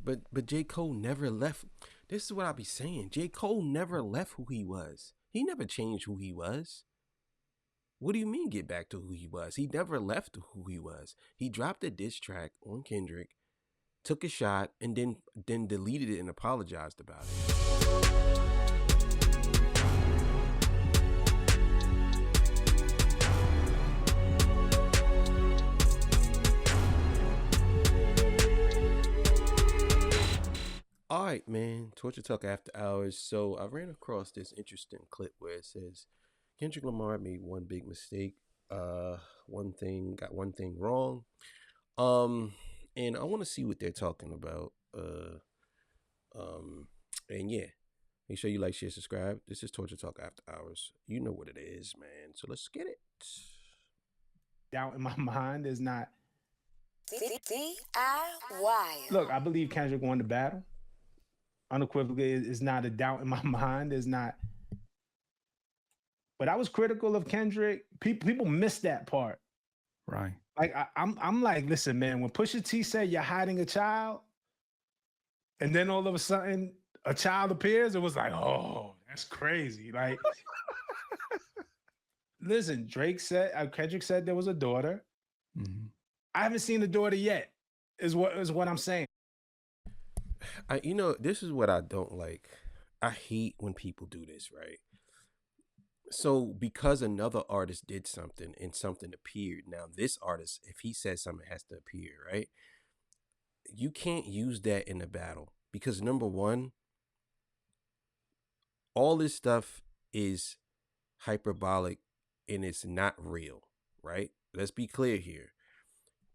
But J. Cole never left. This is what I be saying. J. Cole never left who he was. He never changed who he was. What do you mean get back to who he was? He never left who he was. He dropped a diss track on Kendrick, took a shot, and then deleted it and apologized about it. All right, man. Torture Talk After Hours. So I ran across this interesting clip where it says Kendrick Lamar made one big mistake. Got one thing wrong. And I want to see what they're talking about. And yeah, make sure you like, share, subscribe. This is Torture Talk After Hours. You know what it is, man. So let's get it. Doubt in my mind is not. DIY. Look, I believe Kendrick won the battle. Unequivocally, is not a doubt in my mind. Is not. But I was critical of Kendrick. People miss that part. Right. Like I'm like, listen, man. When Pusha T said you're hiding a child, and then all of a sudden a child appears, it was like, oh, that's crazy. Like, listen, Kendrick said there was a daughter. Mm-hmm. I haven't seen the daughter yet. Is what I'm saying. This is what I don't like. I hate when people do this, right? So because another artist did something and something appeared, now this artist, if he says something, has to appear, right? You can't use that in a battle because number one, all this stuff is hyperbolic and it's not real, right? Let's be clear here.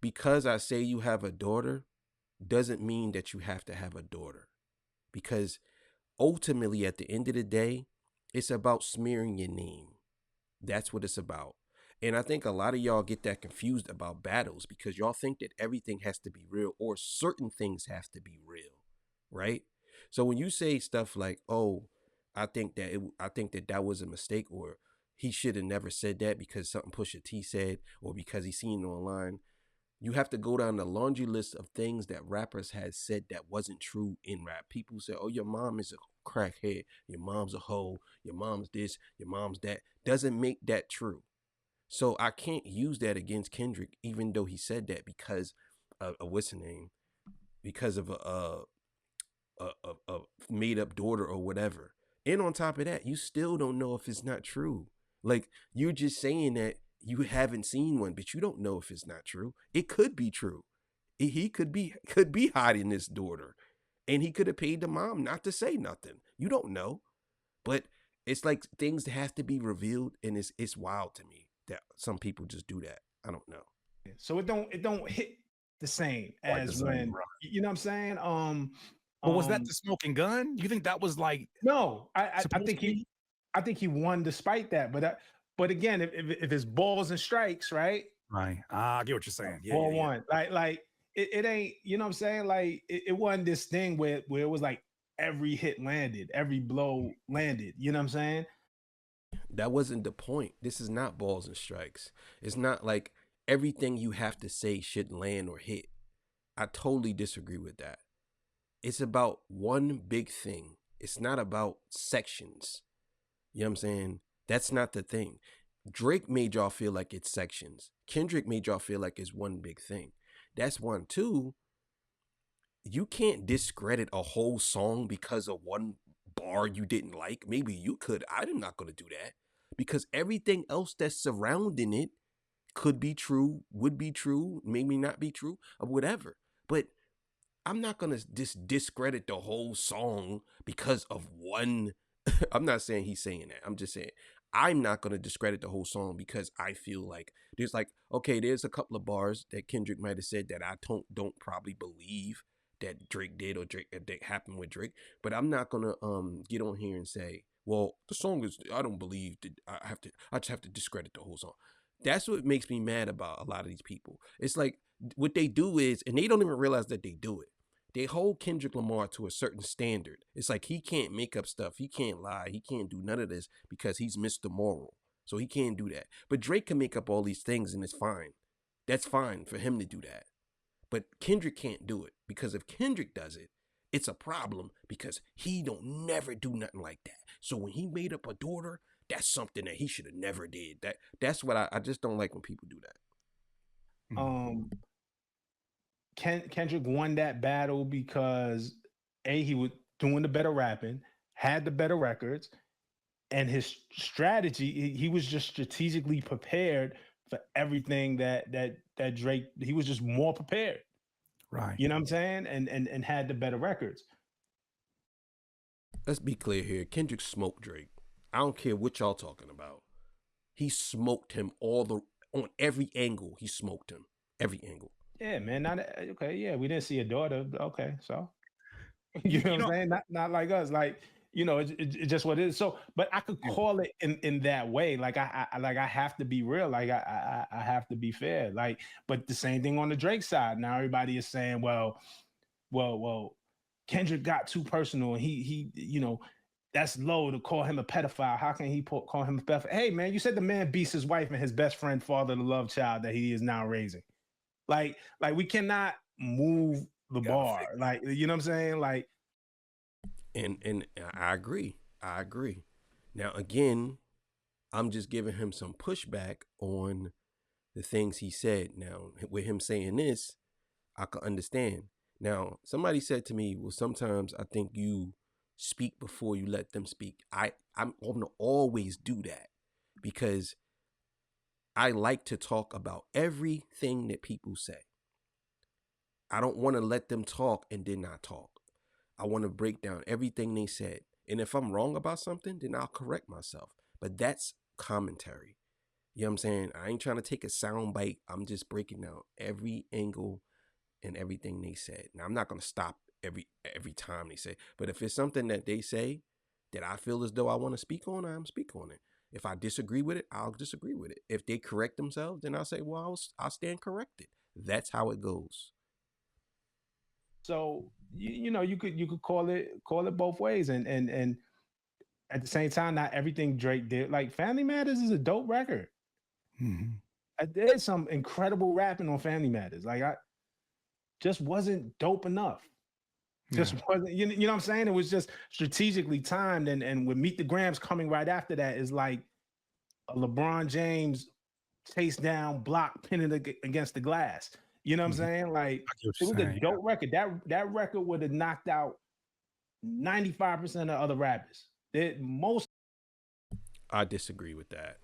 Because I say you have a daughter doesn't mean that you have to have a daughter, because ultimately at the end of the day, it's about smearing your name. That's what it's about. And I think a lot of y'all get that confused about battles because y'all think that everything has to be real or certain things have to be real, right? So when you say stuff like, "Oh, I think that was a mistake," or "He should have never said that because something Pusha T said," or because he seen it online, you have to go down the laundry list of things that rappers had said that wasn't true in rap. People say, "Oh, your mom is a crackhead, your mom's a hoe, your mom's this, your mom's that." Doesn't make that true. So I can't use that against Kendrick, even though he said that because of what's her name, because of a made up daughter or whatever. And on top of that, you still don't know if it's not true. Like, you're just saying that you haven't seen one, but you don't know if it's not true. It could be true. He could be hiding this daughter, and he could have paid the mom not to say nothing. You don't know, but it's like things have to be revealed, and it's wild to me that some people just do that. I don't know. So it don't hit the same as when, right. you know what I'm saying. But was that the smoking gun? You think that was like? No, I think he won despite that. But again, if it's balls and strikes, right? Right. I get what you're saying. Yeah, Ball yeah. one. Like it ain't, you know what I'm saying? Like it wasn't this thing where it was like every hit landed, every blow landed. You know what I'm saying? That wasn't the point. This is not balls and strikes. It's not like everything you have to say should land or hit. I totally disagree with that. It's about one big thing. It's not about sections. You know what I'm saying? That's not the thing. Drake made y'all feel like it's sections. Kendrick made y'all feel like it's one big thing. That's one. Two, you can't discredit a whole song because of one bar you didn't like. Maybe you could. I'm not going to do that because everything else that's surrounding it could be true, would be true, maybe not be true, or whatever. But I'm not going to discredit the whole song because of one. I'm not saying he's saying that. I'm just saying I'm not going to discredit the whole song because I feel like there's a couple of bars that Kendrick might have said that I don't probably believe that Drake did or that happened with Drake. But I'm not going to get on here and say, well, the song is, I don't believe that I just have to discredit the whole song. That's what makes me mad about a lot of these people. It's like what they do is, and they don't even realize that they do it. They hold Kendrick Lamar to a certain standard. It's like he can't make up stuff. He can't lie. He can't do none of this because he's Mr. Moral. So he can't do that. But Drake can make up all these things and it's fine. That's fine for him to do that. But Kendrick can't do it because if Kendrick does it, it's a problem because he don't never do nothing like that. So when he made up a daughter, that's something that he should have never did. That's what I just don't like when people do that. Kendrick won that battle because he was doing the better rapping, had the better records, and his strategy, he was just strategically prepared for everything that Drake, he was just more prepared. Right. You know what I'm saying? And had the better records. Let's be clear here. Kendrick smoked Drake. I don't care what y'all talking about. He smoked him on every angle. He smoked him every angle. Yeah, man. Okay. Yeah, we didn't see a daughter. Okay, so you know what I'm saying? Not like us. Like, it's just what it is. So, but I could call it in that way. Like I have to be real. Like I have to be fair. Like, but the same thing on the Drake side. Now everybody is saying, well, Kendrick got too personal, and he that's low to call him a pedophile. How can he call him a pedophile? Hey, man, you said the man beats his wife and his best friend father the love child that he is now raising. Like we cannot move the bar. Like, you know what I'm saying? Like, and I agree. Now again, I'm just giving him some pushback on the things he said. Now with him saying this, I can understand. Now somebody said to me, well, sometimes I think you speak before you let them speak. I'm going to always do that because I like to talk about everything that people say. I don't want to let them talk and then not talk. I want to break down everything they said. And if I'm wrong about something, then I'll correct myself. But that's commentary. You know what I'm saying? I ain't trying to take a sound bite. I'm just breaking down every angle and everything they said. Now, I'm not going to stop every time they say. But if it's something that they say that I feel as though I want to speak on, I'm speak on it. If I disagree with it, I'll disagree with it. If they correct themselves, then I'll say, well, I'll stand corrected. That's how it goes. So you could call it both ways, and at the same time, not everything Drake did. Like Family Matters is a dope record. Mm-hmm. I did some incredible rapping on Family Matters. Like I just wasn't dope enough. Just wasn't, you know what I'm saying? It was just strategically timed, and with Meet the Grams coming right after that is like a LeBron James chase down block pinning against the glass. You know what I'm saying? Like it was a dope record. That record would have knocked out 95% of other rappers. I disagree with that.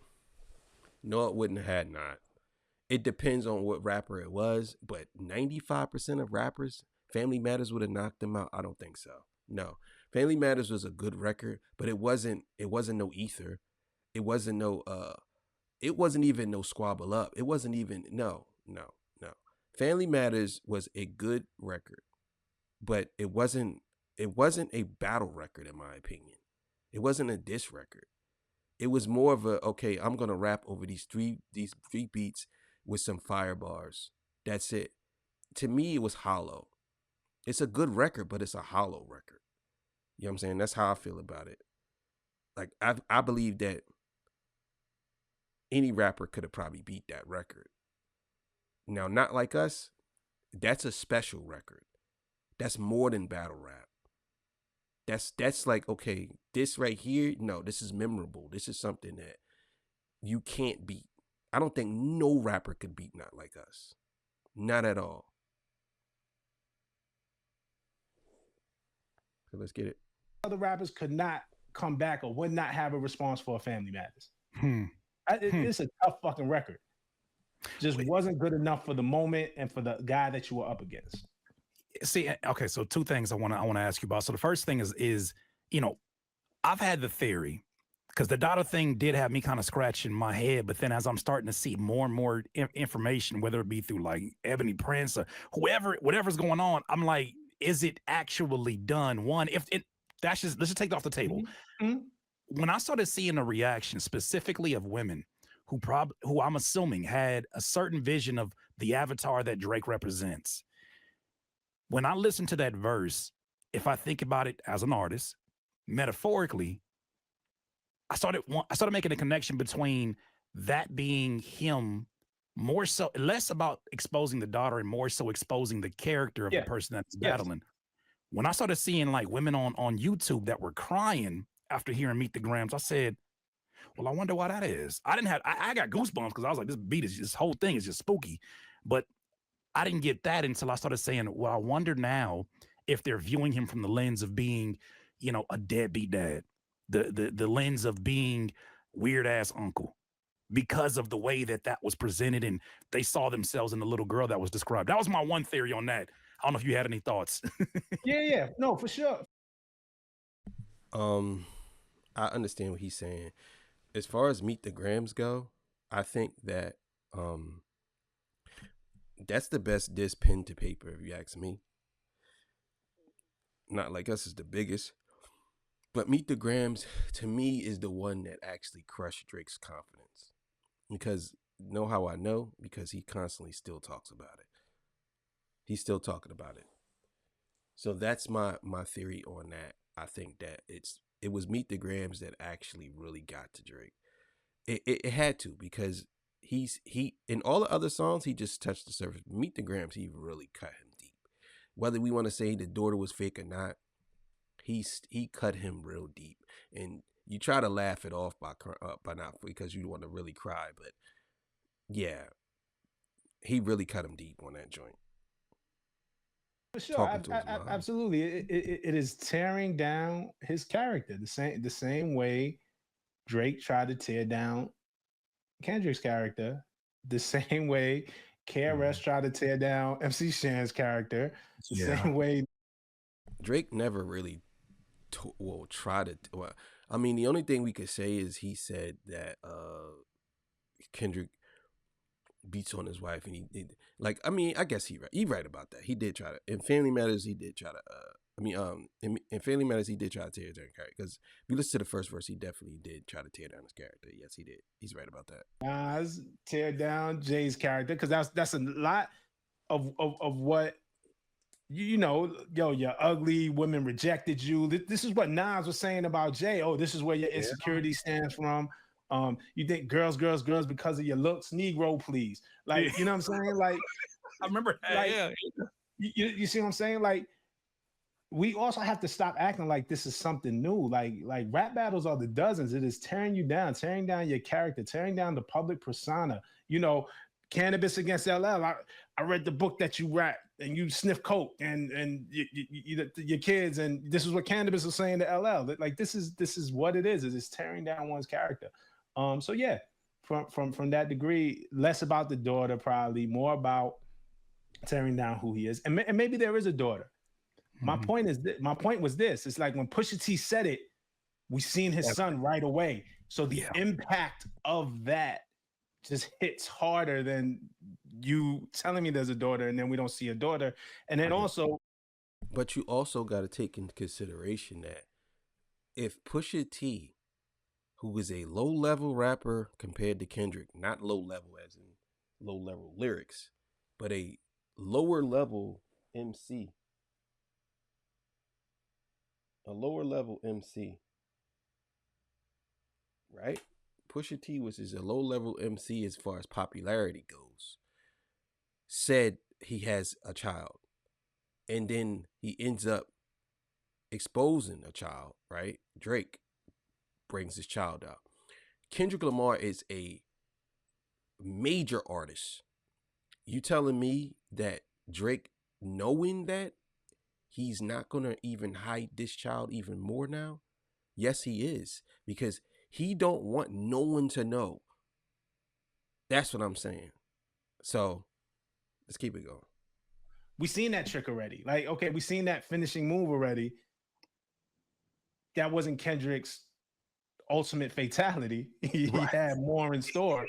No, it wouldn't have had not. It depends on what rapper it was, but 95% of rappers, Family Matters would have knocked them out. I don't think so. No. Family Matters was a good record, but it wasn't no Ether. It wasn't even no Squabble Up. It wasn't even no. Family Matters was a good record, but it wasn't a battle record in my opinion. It wasn't a diss record. It was more of a, okay, I'm going to rap over these three beats with some fire bars. That's it. To me, it was hollow. It's a good record, but it's a hollow record. You know what I'm saying? That's how I feel about it. Like, I believe that any rapper could have probably beat that record. Now, Not Like Us, that's a special record. That's more than battle rap. That's like, okay, this right here, no, this is memorable. This is something that you can't beat. I don't think no rapper could beat Not Like Us. Not at all. So let's get it. Other rappers could not come back or would not have a response for Family Matters. It's a tough fucking record. Just wasn't good enough for the moment and for the guy that you were up against. See, okay, so two things I want to ask you about. So the first thing is I've had the theory, because the daughter thing did have me kind of scratching my head, but then as I'm starting to see more and more information, whether it be through like Ebony Prince or whatever's going on, I'm like, is it actually done? One, if it let's just take it off the table. Mm-hmm. When I started seeing the reaction specifically of women who I'm assuming had a certain vision of the avatar that Drake represents, when I listen to that verse, if I think about it as an artist, metaphorically, I started making a connection between that being him, more so, less about exposing the daughter and more so exposing the character of the person that's battling. when I started seeing like women on YouTube that were crying after hearing Meet the Grams, I said, well, I wonder why that is. I got goosebumps because I was like, this whole thing is just spooky. But I didn't get that until I started saying, well, I wonder now if they're viewing him from the lens of being, you know, a deadbeat dad, the lens of being weird ass uncle, because of the way that was presented and they saw themselves in the little girl that was described. That was my one theory on that. I don't know if you had any thoughts. Yeah, no, for sure. I understand what he's saying. As far as Meet the Grams go, I think that that's the best diss pen to paper, if you ask me. Not like us is the biggest, but Meet the Grams to me is the one that actually crushed Drake's confidence. Because know how I know? Because he constantly still talks about it. He's still talking about it. So that's my theory on that. I think that it was Meet the Grams that actually really got to Drake. It had to, because he in all the other songs he just touched the surface. Meet the Grams, he really cut him deep. Whether we want to say the daughter was fake or not, he cut him real deep. And you try to laugh it off by not, because you want to really cry, but yeah, he really cut him deep on that joint. For sure, absolutely. It is tearing down his character the same way Drake tried to tear down Kendrick's character, the same way KRS tried to tear down MC Shan's character, the same way. Drake never really tried to. Well, I mean, the only thing we could say is he said that Kendrick beats on his wife, and he like. I mean, I guess he right about that. He did try to. In Family Matters, he did try to. In Family Matters, he did try to tear down his character, because if you listen to the first verse, he definitely did try to tear down his character. Yes, he did. He's right about that. Nas tear down Jay's character, because that's a lot of what you know. Yo, you're ugly. Women rejected you. This is what Nas was saying about Jay. Oh, this is where your insecurity stands from. You think girls because of your looks. Negro, please. Like, you know what I'm saying? Like, I remember that. Like, yeah. You see what I'm saying? Like, we also have to stop acting like this is something new. Like rap battles are the dozens. It is tearing you down, tearing down your character, tearing down the public persona. You know, Cannabis Against LL. I read the book that you rap and you sniff coke and your kids, and this is what Cannabis was saying to LL. Like, this is what it is. It's tearing down one's character. So yeah, from that degree, less about the daughter, probably more about tearing down who he is, and maybe there is a daughter. My point was this: it's like when Pusha T said it, we seen his son right away. So the impact of that just hits harder than you telling me there's a daughter, and then we don't see a daughter, and then also. But you also got to take into consideration that if Pusha T, who is a low-level rapper compared to Kendrick, not low-level as in low-level lyrics, but a lower-level MC. A lower-level MC, right? Pusha T, which is a low-level MC as far as popularity goes, said he has a child. And then he ends up exposing a child, right? Drake brings his child out. Kendrick Lamar is a major artist. You telling me that Drake, knowing that, he's not going to even hide this child even more now? Yes, he is. Because he don't want no one to know. That's what I'm saying. So, let's keep it going. We seen that trick already. Like, okay, we seen that finishing move already. That wasn't Kendrick's ultimate fatality. He had more in store.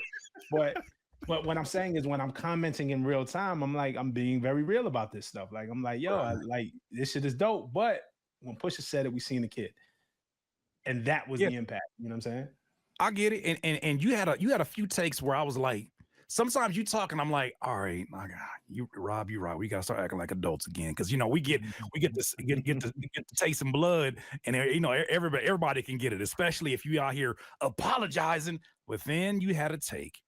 But what I'm saying is, when I'm commenting in real time, I'm being very real about this stuff. Like, I'm like, yo, this shit is dope. But when Pusha said it, we seen the kid. And that was the impact. You know what I'm saying? I get it. And you had a few takes where I was like, sometimes you talk and I'm like, all right, my God, you're right. We gotta start acting like adults again. Cause we get to taste some blood, and everybody can get it, especially if you out here apologizing. But then you had a take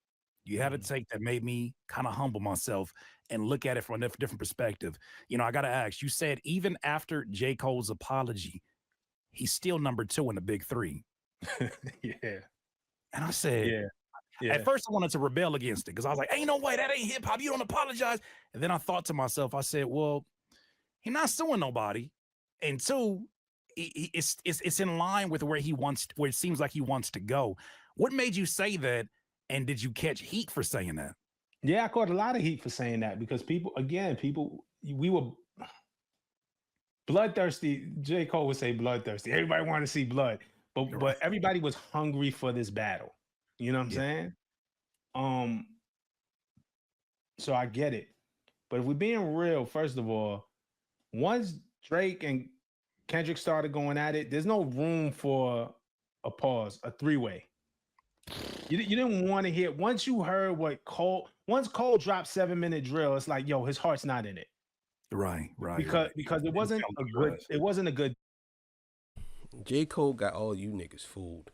that made me kind of humble myself and look at it from a different perspective. You know, I got to ask, you said even after J. Cole's apology, he's still number 2 in the big 3. Yeah. And I said, Yeah. at first I wanted to rebel against it because I was like, ain't no way, that ain't hip hop. You don't apologize. And then I thought to myself, I said, well, he's not suing nobody. And 2, it's in line with where it seems like he wants to go. What made you say that? And did you catch heat for saying that? Yeah, I caught a lot of heat for saying that because we were bloodthirsty. J. Cole would say bloodthirsty. Everybody wanted to see blood, but everybody was hungry for this battle. You know what I'm saying? So I get it. But if we're being real, first of all, once Drake and Kendrick started going at it, there's no room for a pause, a 3-way. You didn't want to hear, once you heard once Cole dropped 7-minute drill, it's like, yo, his heart's not in it. Right. Because it wasn't a good. J. Cole got all you niggas fooled.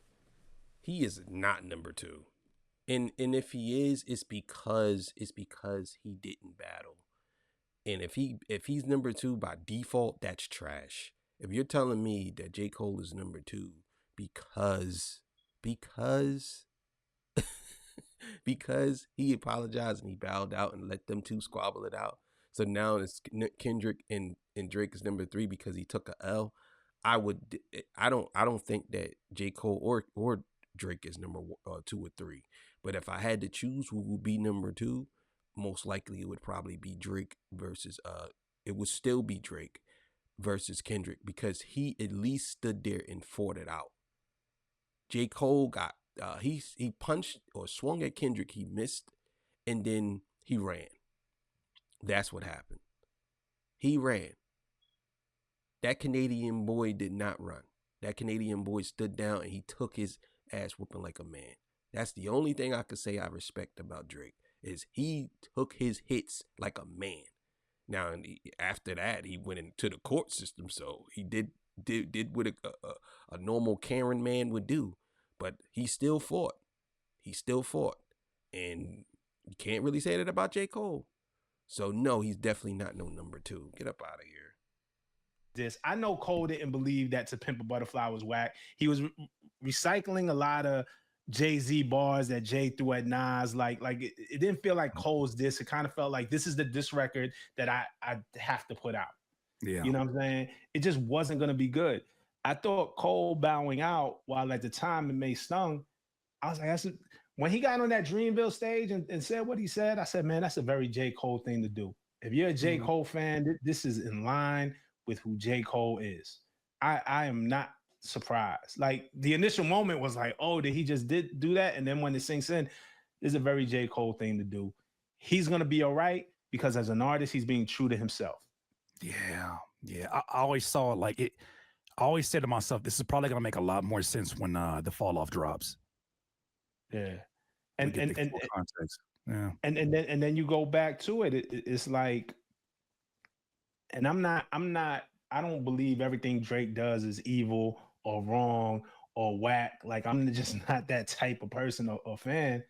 He is not number 2. And if he is, it's because he didn't battle. And if he's number 2 by default, that's trash. If you're telling me that J. Cole is number 2 because because he apologized and he bowed out and let them 2 squabble it out, so now it's Kendrick and Drake is number 3 because he took a L. I don't think that J. Cole or Drake is number 2 or 3. But if I had to choose who would be number 2, most likely it would probably be Drake versus it would still be Drake versus Kendrick, because he at least stood there and fought it out. J. Cole got he punched or swung at Kendrick, he missed, and then he ran. That's what happened. He ran. That Canadian boy did not run. That Canadian boy stood down and he took his ass whooping like a man. That's the only thing I could say I respect about Drake, is he took his hits like a man. Now, after that, he went into the court system, so he did what a normal Karen man would do, but he still fought. And you can't really say that about J. Cole. So no, he's definitely not no number 2. Get up out of here. I know Cole didn't believe that To Pimp a Butterfly was whack. He was recycling a lot of Jay-Z bars that Jay threw at Nas. Like it didn't feel like Cole's diss. It kind of felt like this is the diss record that I have to put out. Yeah. You know what I'm saying? It just wasn't going to be good. I thought Cole bowing out, while at the time it may stung, I was like, when he got on that Dreamville stage and said what he said, I said, man, that's a very J. Cole thing to do. If you're a J. Cole fan, this is in line with who J. Cole is. I am not surprised. Like, the initial moment was like, oh, did he just do that? And then when it sinks in, this is a very J. Cole thing to do. He's going to be all right because as an artist, he's being true to himself. Yeah. I always saw it like it. I always said to myself, this is probably going to make a lot more sense when the Fall Off drops. Yeah. And context. Yeah. And then you go back to it. It's like, and I don't believe everything Drake does is evil or wrong or whack. Like, I'm just not that type of person or fan.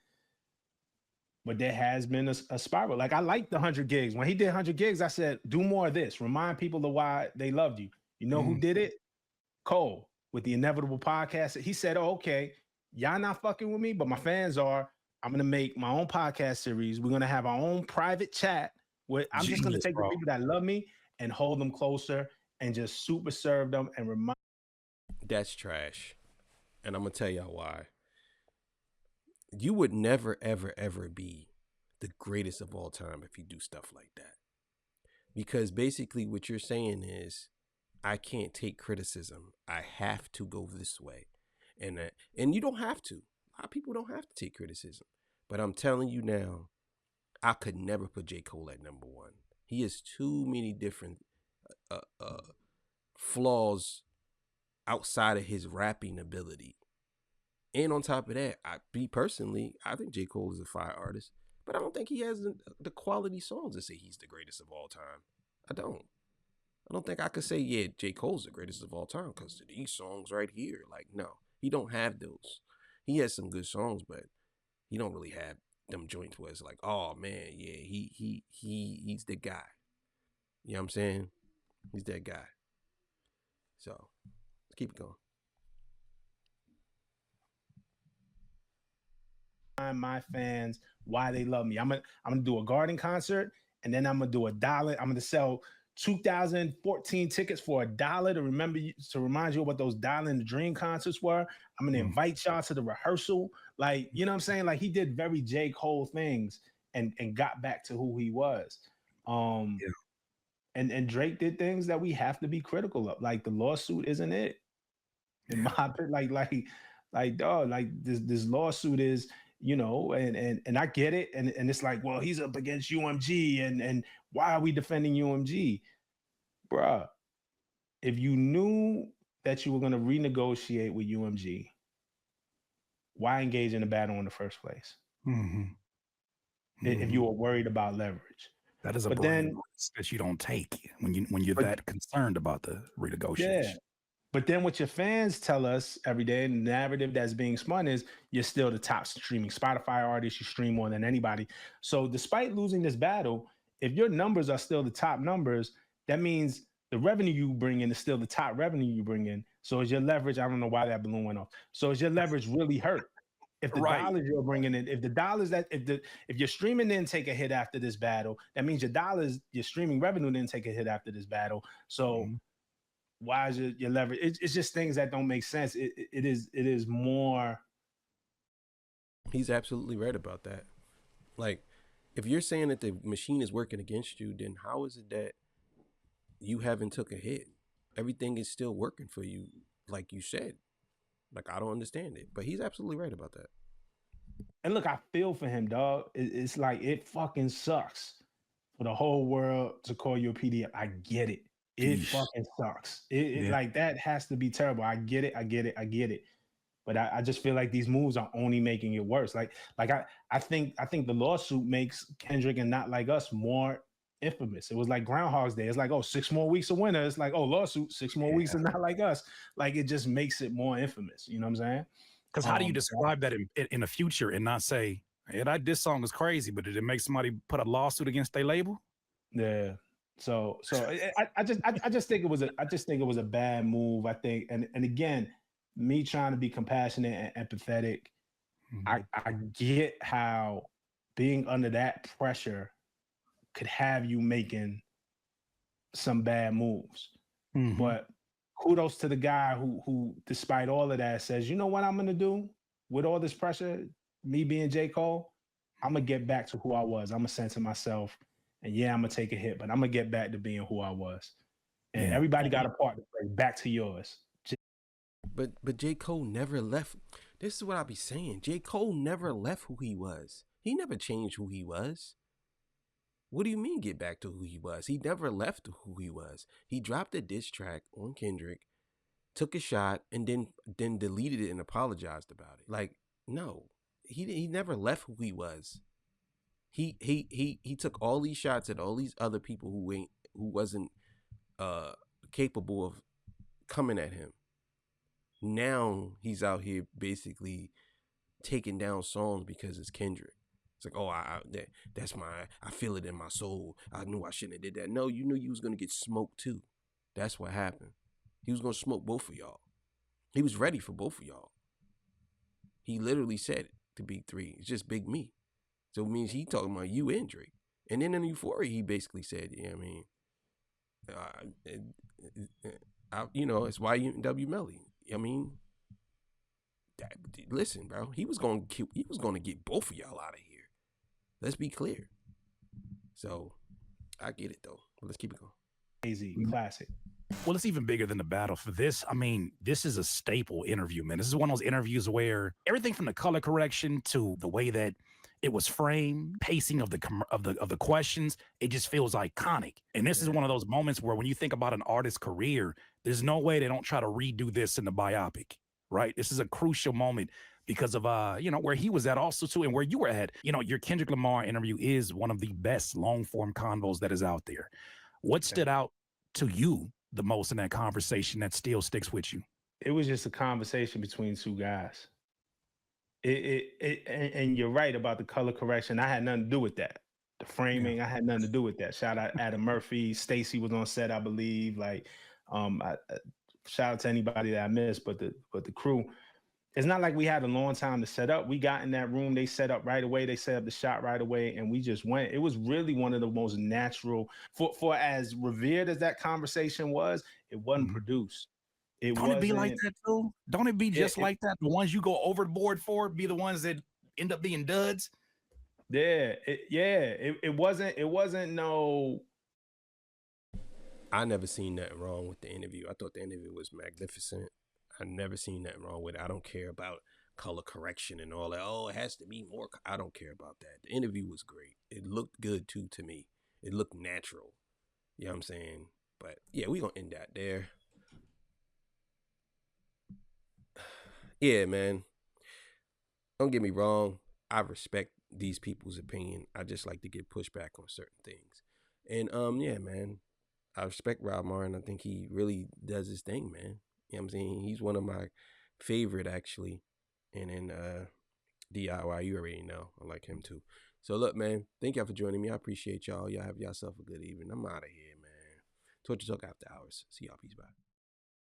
But there has been a spiral. Like, I like the 100 gigs. When he did 100 gigs, I said, do more of this. Remind people of why they loved you. You know who did it? Cole, with the Inevitable podcast. He said, oh, okay, y'all not fucking with me, but my fans are. I'm going to make my own podcast series. We're going to have our own private chat where I'm just going to take the people that love me and hold them closer and just super serve them and remind. That's trash. And I'm going to tell y'all why. You would never, ever, ever be the greatest of all time if you do stuff like that. Because basically what you're saying is, I can't take criticism. I have to go this way. And you don't have to. A lot of people don't have to take criticism. But I'm telling you now, I could never put J. Cole at number 1. He has too many different flaws outside of his rapping ability. And on top of that, I think J. Cole is a fire artist, but I don't think he has the quality songs to say he's the greatest of all time. I don't think I could say, yeah, J. Cole's the greatest of all time because of these songs right here. Like, no, he don't have those. He has some good songs, but he don't really have them joints was like, oh man, yeah, he's the guy. You know what I'm saying? He's that guy. So let's keep it going. My fans why they love me. I'm gonna do a garden concert, and then I'm gonna do $1. I'm gonna sell 2014 tickets for $1 to remind you of what those Dollar in the Dream concerts were. I'm gonna invite y'all to the rehearsal. Like, you know what I'm saying? Like, he did very J. Cole things and got back to who he was. And Drake did things that we have to be critical of. Like, the lawsuit isn't it. In my opinion, like dog, like this lawsuit is, you know, and I get it, and it's like, well, he's up against UMG, and why are we defending UMG, bruh? If you knew that you were going to renegotiate with UMG, why engage in a battle in the first place? If you were worried about leverage, that is a brand risk that you don't take when you're that concerned about the renegotiation. Yeah. But then what your fans tell us every day, and the narrative that's being spun is you're still the top streaming Spotify artist. You stream more than anybody. So despite losing this battle, if your numbers are still the top numbers, that means the revenue you bring in is still the top revenue you bring in. So is your leverage, I don't know why that balloon went off. So is your leverage really hurt? If the dollars you're bringing in, if the dollars that, if your streaming didn't take a hit after this battle, that means your streaming revenue didn't take a hit after this battle. So why is your leverage? It's just things that don't make sense. It is more. He's absolutely right about that. Like, if you're saying that the machine is working against you, then how is it that you haven't took a hit? Everything is still working for you, like you said. Like, I don't understand it, but he's absolutely right about that. And look, I feel for him, dog. It's like, it fucking sucks for the whole world to call you a PDF. I get it. It fucking sucks. Like, that has to be terrible. I get it. But I just feel like these moves are only making it worse. Like I think the lawsuit makes Kendrick and Not Like Us more infamous. It was like Groundhog's Day. It's like, oh, 6 more weeks of winter. It's like, oh, lawsuit, 6 more weeks of Not Like Us. Like, it just makes it more infamous. You know what I'm saying? Because how do you describe that in the future and not say, hey, this song is crazy, but did it make somebody put a lawsuit against their label? Yeah. So I just think it was a bad move. I think, and again, me trying to be compassionate and empathetic, I get how being under that pressure could have you making some bad moves. But kudos to the guy who despite all of that says, you know what I'm gonna do with all this pressure, me being J. Cole, I'm gonna get back to who I was. I'm gonna censor myself. And yeah, I'm gonna take a hit, but I'm gonna get back to being who I was. And everybody got a part to play. Back to yours. But J. Cole never left. This is what I be saying. J. Cole never left who he was. He never changed who he was. What do you mean get back to who he was? He never left who he was. He dropped a diss track on Kendrick, took a shot, and then deleted it and apologized about it. Like, no, he never left who he was. He took all these shots at all these other people who wasn't capable of coming at him. Now he's out here basically taking down songs because it's Kendrick. It's like, oh, that's I feel it in my soul. I knew I shouldn't have did that. No, you knew you was gonna get smoked too. That's what happened. He was gonna smoke both of y'all. He was ready for both of y'all. He literally said it to Big 3. It's just Big Me. So it means he talking about you and Drake. And then in Euphoria, he basically said, yeah, it's YNW Melly. I mean, listen, bro, he was going to get both of y'all out of here. Let's be clear. So I get it though. Let's keep it going. Easy, classic. Well, it's even bigger than the battle for this. I mean, this is a staple interview, man. This is one of those interviews where everything from the color correction to the way that it was framed, pacing of the questions, it just feels iconic. And this is one of those moments where when you think about an artist's career, there's no way they don't try to redo this in the biopic, right? This is a crucial moment because of where he was at also too, and where you were at. You know, your Kendrick Lamar interview is one of the best long form convos that is out there. What stood out to you the most in that conversation that still sticks with you? It was just a conversation between two guys. And you're right about the color correction. I had nothing to do with that. The framing, I had nothing to do with that. Shout out Adam Murphy. Stacy was on set, I believe. Like, shout out to anybody that I missed, but the crew. It's not like we had a long time to set up. We got in that room, they set up right away, they set up the shot right away, and we just went. It was really one of the most natural, for as revered as that conversation was, it wasn't produced. Don't it be like that too? Don't it be just like that? The ones you go overboard for be the ones that end up being duds. Yeah, it wasn't no. I never seen nothing wrong with the interview. I thought the interview was magnificent. I never seen nothing wrong with it. I don't care about color correction and all that. Oh, it has to be more. I don't care about that. The interview was great. It looked good too to me. It looked natural. You know what I'm saying? But yeah, we gonna end that there. Yeah, man. Don't get me wrong. I respect these people's opinion. I just like to get pushback on certain things. And yeah, man. I respect Rob Martin. I think he really does his thing, man. You know what I'm saying? He's one of my favorite, actually. And then DIY, you already know. I like him too. So look, man, thank y'all for joining me. I appreciate y'all. Y'all have yourself a good evening. I'm out of here, man. Torture Talk after hours. See y'all. Peace. Bye.